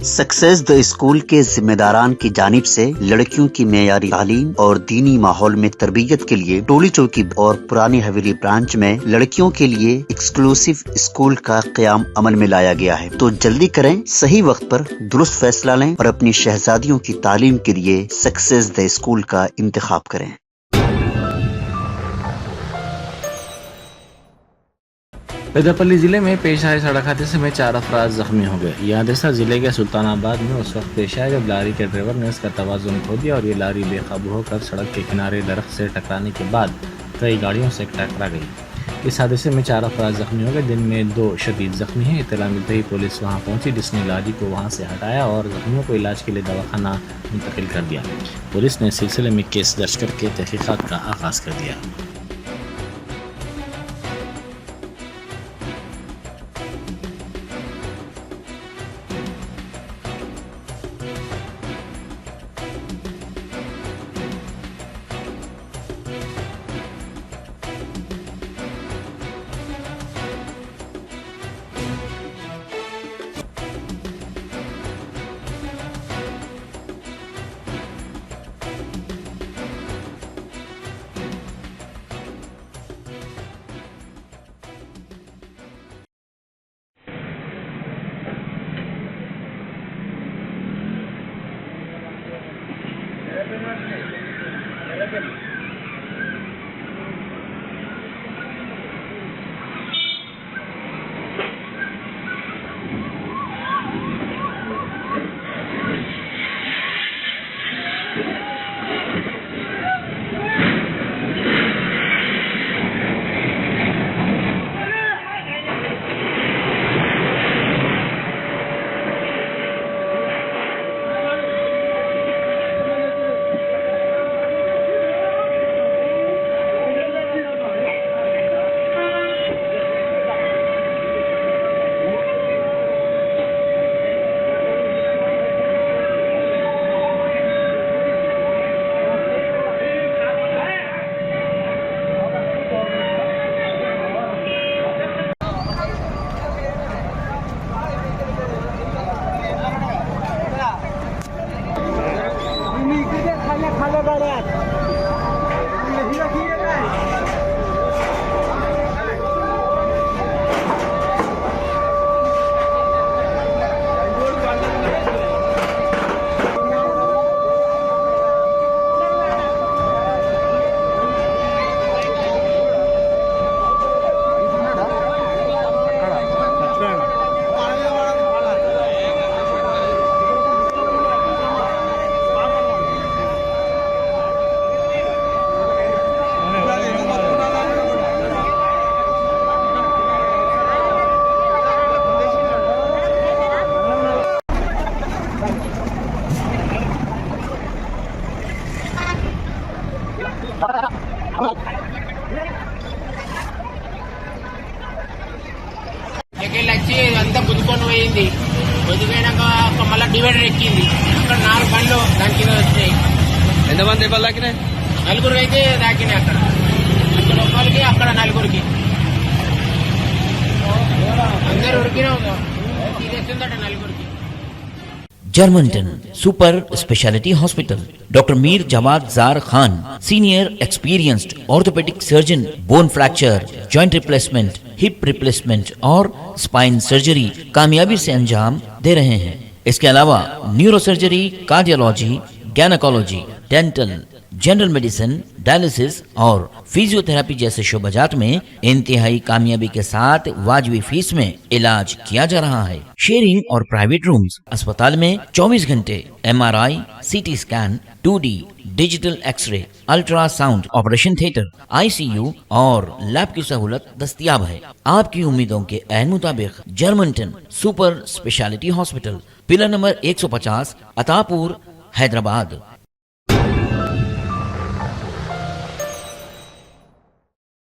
Success the school के जिम्मेदारान की जानिब से लड़कियों की मेयारी तालीम और दीनी माहौल में तरबियत के लिए टोली चौकी और पुरानी हवेली ब्रांच में लड़कियों के लिए एक्सक्लूसिव स्कूल का क़याम अमल में लाया गया है। तो जल्दी करें, सही वक्त पर दुरुस्त फैसला लें और अपनी शहजादियों की तालीम के लिए सक्सेस द स्कूल का इंतखाब करें। पेदापल्ली ज़िले में पेश आए सड़क हादसे में 4 अफराद जख्मी हो गए। यह हादसा ज़िले के सुल्तानाबाद में उस वक्त पेश आया जब लारी के ड्राइवर ने उसका तवाज़ुन खो दिया और ये लारी बेकाबू होकर सड़क के किनारे दरख्त से टकराने के बाद कई गाड़ियों से टकरा गई। इस हादसे में 4 अफराद जख्मी हो गए, जिनमें 2 शदीद जख्मी हैं। इत्तला मिलते ही पुलिस वहां पहुंची, जिसने लारी को वहां से हटाया और जख्मियों को इलाज के लिए दवाखाना मुंतकिल कर दिया। पुलिस ने इस सिलसिले में केस दर्ज करके तहकीकात का आगाज़ कर दिया। వచ్చి అంతా గుద్దుకొని పోయింది. గుద్దిపోయినాక మళ్ళీ డివైడర్ ఎక్కింది. అక్కడ 4 బండ్లు దాని కింద వచ్చినాయి. ఎంతమంది దెబ్బలు తాకినాయి? 4 అయితే తాకినాయి. అక్కడ ఒక్కరికి అక్కడ 4కి అందరు ఉరికినా తీరేస్తుందట 4కి. Germanten super specialty hospital, doctor Mir Jawad Zar Khan, senior experienced orthopaedic surgeon, bone fracture, joint replacement, hip replacement और स्पाइन सर्जरी कामयाबी से अंजाम दे रहे हैं। इसके अलावा neuro surgery, cardiology, gynaecology, dental, general medicine, dialysis और फिजियोथेरेपी जैसे शोबाजात में इंतहाई कामयाबी के साथ वाजबी फीस में इलाज किया जा रहा है। शेयरिंग और प्राइवेट रूम्स, अस्पताल में 24 घंटे MRI, CT scan, 2D digital X-ray, ultrasound, operation theatre, ICU और लैब की सहूलत दस्तयाब है। आपकी उम्मीदों के ऐन मुताबिक Germanten super specialty hospital, pillar number 150, Attapur, Hyderabad.